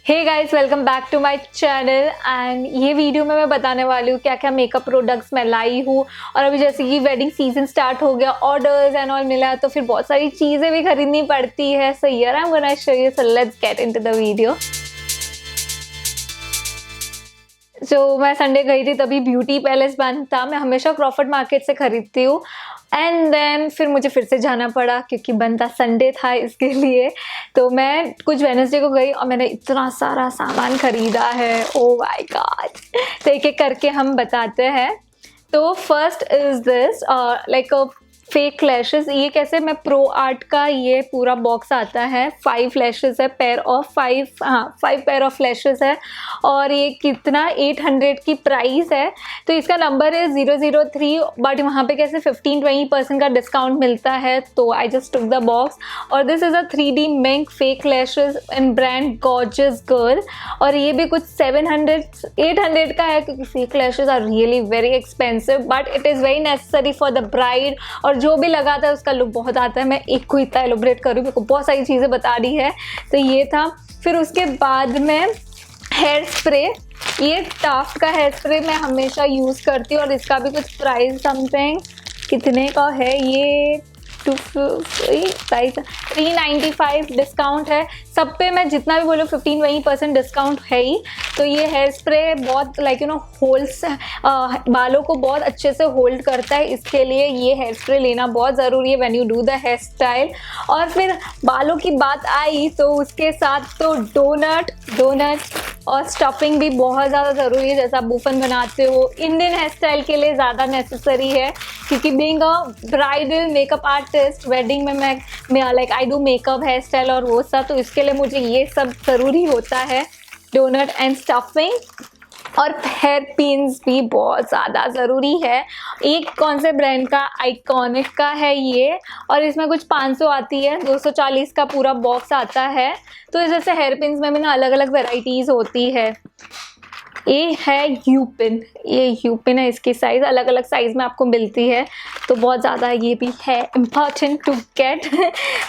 Hey guys, welcome back to my channel. And ये video में मैं बताने वाली हूँ क्या क्या मेकअप प्रोडक्ट्स मैं लाई हूँ। और अभी जैसे कि वेडिंग सीजन स्टार्ट हो गया, ऑर्डर्स एंड ऑल मिला है, तो फिर बहुत सारी चीज़ें भी खरीदनी पड़ती है। So here I am gonna show you, so let's get into the video. मैं संडे गई थी, तभी ब्यूटी पैलेस बंद था। मैं हमेशा क्रॉफर्ड मार्केट से खरीदती हूँ एंड देन फिर मुझे फिर से जाना पड़ा क्योंकि बंद था, संडे था इसके लिए। तो मैं कुछ वेडनेसडे को गई और मैंने इतना सारा सामान खरीदा है, ओ माय गॉड। तो एक एक करके हम बताते हैं। तो first is this like fake lashes. ये कैसे, मैं प्रो आर्ट का ये पूरा बॉक्स आता है, 5 लैशेस है, pair of 5 pair of lashes है। और ये कितना 800 की प्राइस है। तो इसका नंबर है 003, बट वहाँ पे कैसे 15-20% का डिस्काउंट मिलता है। तो I just took the box. और this is a 3D mink fake lashes in brand Gorgeous Girl. और ये भी कुछ 700-800 का है क्योंकि fake lashes are really very expensive, but it is very necessary for the bride. और जो भी लगाता है उसका लुक बहुत आता है। मैं एक को इतना एलोब्रेट करूँ, मेरे को बहुत सारी चीज़ें बता दी है। तो ये था। फिर उसके बाद में हेयर स्प्रे, ये टाफ्ट का हेयर स्प्रे मैं हमेशा यूज़ करती हूँ। और इसका भी कुछ प्राइस समथिंग कितने का है, ये 395 डिस्काउंट है। सब पे मैं जितना भी बोलूँ 15-20% डिस्काउंट है ही। तो ये हेयर स्प्रे बहुत लाइक होल्ड्स, बालों को बहुत अच्छे से होल्ड करता है। इसके लिए ये हेयर स्प्रे लेना बहुत ज़रूरी है when you do the hair style. और फिर बालों की बात आई तो उसके साथ तो डोनट और स्टफिंग भी बहुत ज़्यादा ज़रूरी है। जैसा आप बूफन बनाते हो, इंडियन हेयर स्टाइल के लिए ज़्यादा नेसेसरी है क्योंकि being a bridal makeup artist, wedding में मैं like I do makeup, hair style और वो सब। तो इसके लिए मुझे ये सब ज़रूरी होता है, डोनट एंड स्टफिंग। और हेयर पिन्स भी बहुत ज़्यादा ज़रूरी है। एक कौन से ब्रांड का, आइकॉनिक का है ये। और इसमें कुछ 500 आती है, 240 का पूरा बॉक्स आता है। तो जैसे हेयर पिन्स में भी ना अलग अलग वेराइटीज़ होती है। ये है यू पिन, ये यू पिन है, इसकी साइज़ अलग अलग साइज़ में आपको मिलती है। तो बहुत ज़्यादा ये भी है important to get,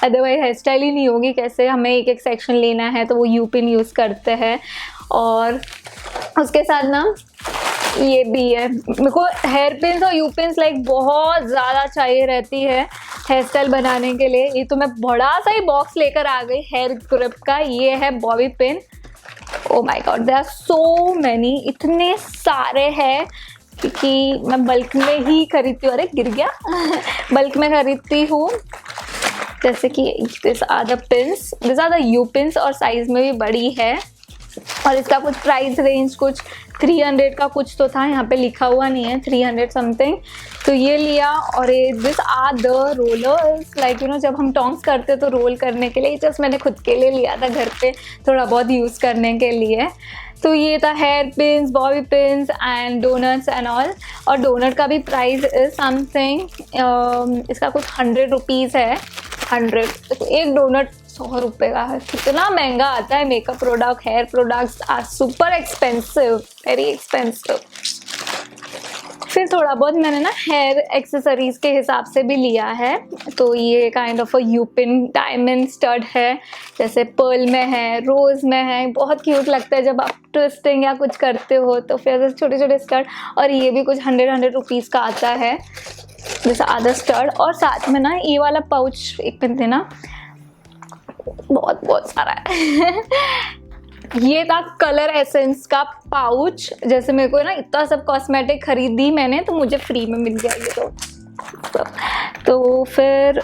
otherwise hair style ही नहीं होगी। कैसे हमें एक एक सेक्शन लेना है तो वो यू पिन यूज़ करते हैं। और उसके साथ ना ये भी है, मेरे को हेयर पिन्स और यू पिन्स लाइक बहुत ज़्यादा चाहिए रहती है हेयर स्टाइल बनाने के लिए। ये तो मैं बड़ा सा ही बॉक्स लेकर आ गई हेयर ग्रिप का। ये है bobby pin. Oh my God, there are so many, इतने सारे हैं क्योंकि मैं बल्क में ही खरीदती हूँ। अरे गिर गया बल्क में खरीदती हूँ। जैसे कि this are the pins, this are the U pins, और साइज़ में भी बड़ी है। और इसका कुछ प्राइस रेंज कुछ 300 का कुछ तो था, यहाँ पे लिखा हुआ नहीं है, 300 समथिंग। तो ये लिया। और ये this are the rollers, like जब हम टॉन्ग्स करते तो रोल करने के लिए, जस्ट मैंने खुद के लिए लिया था घर पे थोड़ा बहुत यूज़ करने के लिए। तो ये था hair pins, bobby pins and donuts and all. और डोनट का भी प्राइस इज समथिंग, इसका कुछ 100 रुपीज़ है। 100, तो एक डोनट 100 रुपये का है। कितना महंगा आता है makeup product, hair products are super expensive, very expensive. फिर थोड़ा बहुत मैंने ना हेयर एक्सेसरीज के हिसाब से भी लिया है। तो ये kind of a you pin diamond stud है, जैसे पर्ल में है, रोज़ में है। बहुत क्यूट लगता है जब आप ट्विस्टिंग या कुछ करते हो तो फिर छोटे छोटे स्टड। और ये भी कुछ 100 रुपीज़ का आता है, जैसे आधा स्टड। और साथ में ना ये वाला पाउच एक पिन देना, बहुत सारा है ये था कलर एसेंस का पाउच। जैसे मेरे को ना इतना सब कॉस्मेटिक खरीदी मैंने तो मुझे फ्री में मिल गया ये। तो फिर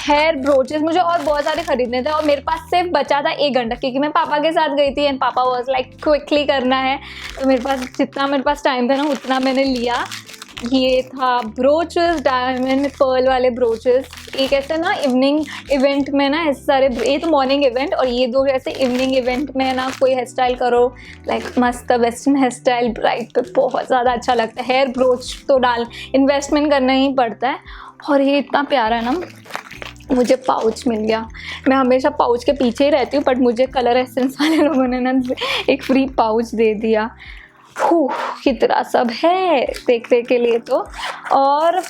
हेयर ब्रोचेस मुझे और बहुत सारे खरीदने थे और मेरे पास सिर्फ बचा था 1 घंटा क्योंकि मैं पापा के साथ गई थी एंड पापा वाज लाइक क्विकली करना है। तो मेरे पास टाइम था ना उतना मैंने लिया। ये था ब्रोचेस, डायमंड पर्ल वाले ब्रोचेस। एक ऐसे ना इवनिंग इवेंट में ना ऐसे सारे, ये तो मॉर्निंग इवेंट और ये दो ऐसे इवनिंग इवेंट में ना कोई हेयर स्टाइल करो लाइक मस्त वेस्टर्न हेयर स्टाइल ब्राइड पे बहुत ज़्यादा अच्छा लगता है। हेयर ब्रोच तो इन्वेस्टमेंट करना ही पड़ता है। और ये इतना प्यारा है ना, मुझे पाउच मिल गया। मैं हमेशा पाउच के पीछे ही रहती हूँ बट मुझे कलर एसेंस वाले लोगों ने ना एक फ्री पाउच दे दिया। कितना सब है देखने के लिए। तो और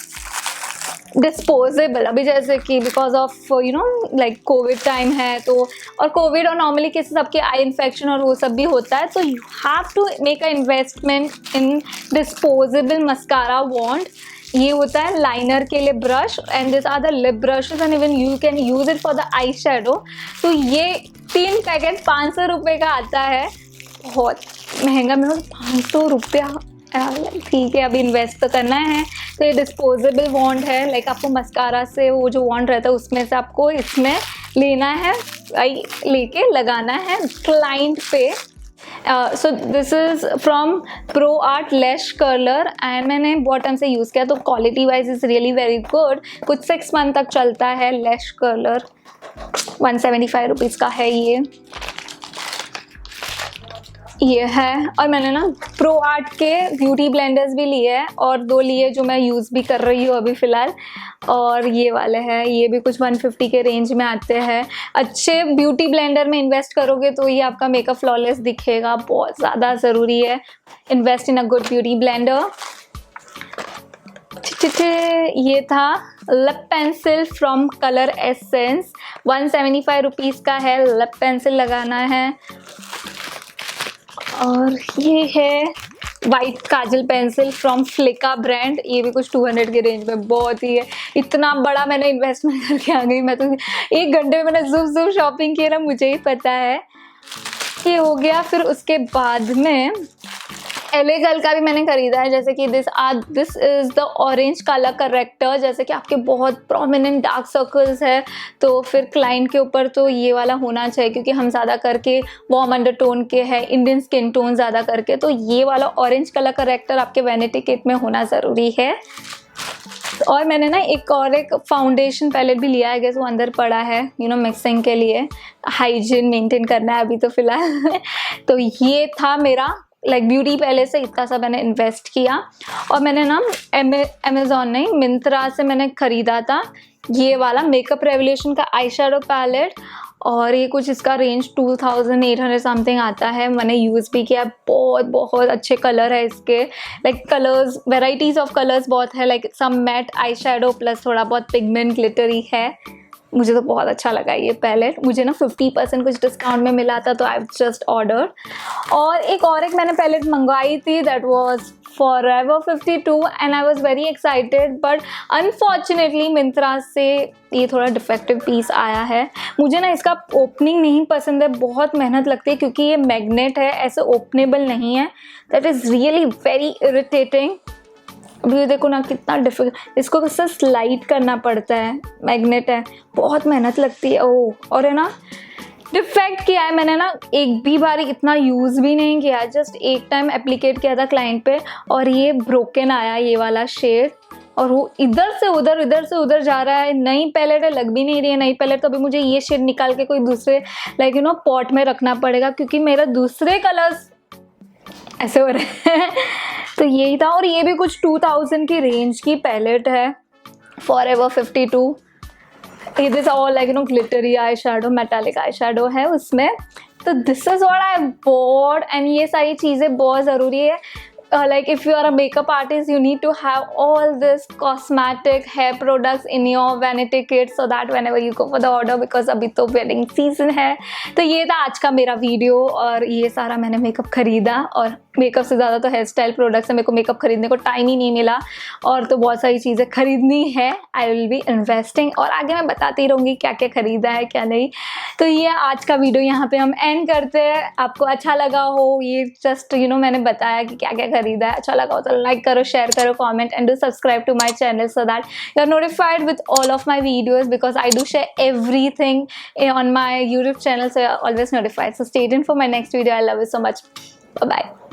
डिस्पोजेबल, अभी जैसे कि because of you know like Covid time है, तो और कोविड और नॉर्मली केसेस सबके आई इन्फेक्शन और वो सब भी होता है, तो you have to make a investment in disposable mascara wand. ये होता है लाइनर के लिए brush, and this are the lip brushes, and even you can use it for the eye shadow. तो ये 3 पैकेट 500 रुपये का आता है, बहुत महंगा, मेरे 500 रुपया, ठीक है अभी इन्वेस्ट तो करना है। तो ये डिस्पोजेबल वॉन्ड है, लाइक आपको मस्कारा से वो जो वॉन्ड रहता है उसमें से आपको इसमें लेना है, लेके लगाना है क्लाइंट पे। So this is from pro art lash curler, and मैंने बहुत टाइम से यूज़ किया, तो quality wise is really very good. कुछ 6 मंथ तक चलता है लैश कर्लर। 175 रुपीज़ का है ये है। और मैंने ना प्रो आर्ट के ब्यूटी ब्लेंडर्स भी लिए हैं, और 2 लिए जो मैं यूज़ भी कर रही हूँ अभी फ़िलहाल, और ये वाले हैं, ये भी कुछ 150 के रेंज में आते हैं। अच्छे ब्यूटी ब्लेंडर में इन्वेस्ट करोगे तो ये आपका मेकअप फ्लॉलेस दिखेगा, बहुत ज़्यादा ज़रूरी है invest in a good beauty blender. ये था lip pencil from Colour Essence, 175 rupees का है, लिप पेंसिल लगाना है। और ये है white kajal pencil from Flicka brand, ये भी कुछ 200 के रेंज में, बहुत ही है। इतना बड़ा मैंने इन्वेस्टमेंट करके आ गई मैं, तो 1 घंटे में मैंने ज़ूम शॉपिंग की ना, मुझे ही पता है। ये हो गया। फिर उसके बाद में LA गर्ल का भी मैंने खरीदा है, जैसे कि this is the orange colour corrector. जैसे कि आपके बहुत प्रोमिनेंट डार्क सर्कल्स है, तो फिर क्लाइंट के ऊपर तो ये वाला होना चाहिए, क्योंकि हम ज़्यादा करके वार्म अंडरटोन के हैं, इंडियन स्किन टोन ज़्यादा करके, तो ये वाला ऑरेंज कलर करेक्टर आपके वैनिटी किट में होना ज़रूरी है। और मैंने ना एक फाउंडेशन पैलेट भी लिया है, गैस वो अंदर पड़ा है, यू नो मिक्सिंग के लिए, हाइजीन मेंटेन करना है अभी तो फ़िलहाल। तो ये था मेरा लाइक ब्यूटी पैलेस से इतना सा मैंने इन्वेस्ट किया। और मैंने ना अमेज़ॉन नहीं, मिंत्रा से मैंने ख़रीदा था ये वाला मेकअप रेवोल्यूशन का आई शेडो पैलेट, और ये कुछ इसका रेंज 2800 समथिंग आता है। मैंने यूज़ भी किया, बहुत बहुत अच्छे कलर है इसके, like colours, varieties of colours बहुत है, like some matte eye shadow plus थोड़ा बहुत पिगमेंट ग्लिटरी है। मुझे तो बहुत अच्छा लगा ये पैलेट। मुझे ना 50% कुछ डिस्काउंट में मिला था, तो आई जस्ट ऑर्डर। और एक मैंने पैलेट मंगवाई थी, that was forever 52, and I was very excited, but unfortunately Myntra से ये थोड़ा डिफेक्टिव पीस आया है। मुझे ना इसका ओपनिंग नहीं पसंद है, बहुत मेहनत लगती है, क्योंकि ये मैग्नेट है, ऐसे ओपनेबल नहीं है। That is really very irritating. अभी देखो ना कितना डिफिकल्ट, इसको कैसे स्लाइड करना पड़ता है, मैग्नेट है, बहुत मेहनत लगती है। ओह, और है ना डिफेक्ट किया है मैंने ना, एक भी बार इतना यूज़ भी नहीं किया, जस्ट एक टाइम एप्लीकेट किया था क्लाइंट पे, और ये ब्रोकन आया ये वाला शेड, और वो इधर से उधर जा रहा है। नई पैलेट है, लग भी नहीं रही है नई पैलेट, तो अभी मुझे ये शेड निकाल के कोई दूसरे लाइक यू नो पॉट में रखना पड़ेगा, क्योंकि मेरा दूसरे कलर्स ऐसे हो रहे हैं। तो यही था। और ये भी कुछ 2000 की रेंज की पैलेट है, forever 52। It is all like you know glittery eye shadow, metallic eye shadow है उसमें। तो this is what I bought, and ये सारी चीज़ें बहुत ज़रूरी है। Like if you are a makeup artist, you need to have all this cosmetic hair products in your vanity kit, so that whenever you go for the order, because अभी तो wedding season है। तो ये था आज का मेरा video, और ये सारा मैंने मेकअप खरीदा, और मेकअप से ज़्यादा तो हेयर स्टाइल प्रोडक्ट्स है, मेरे को मेकअप खरीदने को टाइम ही नहीं मिला, और तो बहुत सारी चीज़ें खरीदनी है। आई विल बी इन्वेस्टिंग, और आगे मैं बताती रहूँगी क्या क्या खरीदा है क्या नहीं। तो ये आज का वीडियो यहाँ पे हम एंड करते हैं। आपको अच्छा लगा हो, ये जस्ट यू नो मैंने बताया कि क्या क्या खरीदा है, अच्छा लगा हो तो लाइक करो, शेयर करो, comment, and do subscribe to my channel, so that you are notified with all of my videos, because I do share everything on my YouTube channel, so you're always notified. So stay tuned for my next video. I love you so much. Bye bye.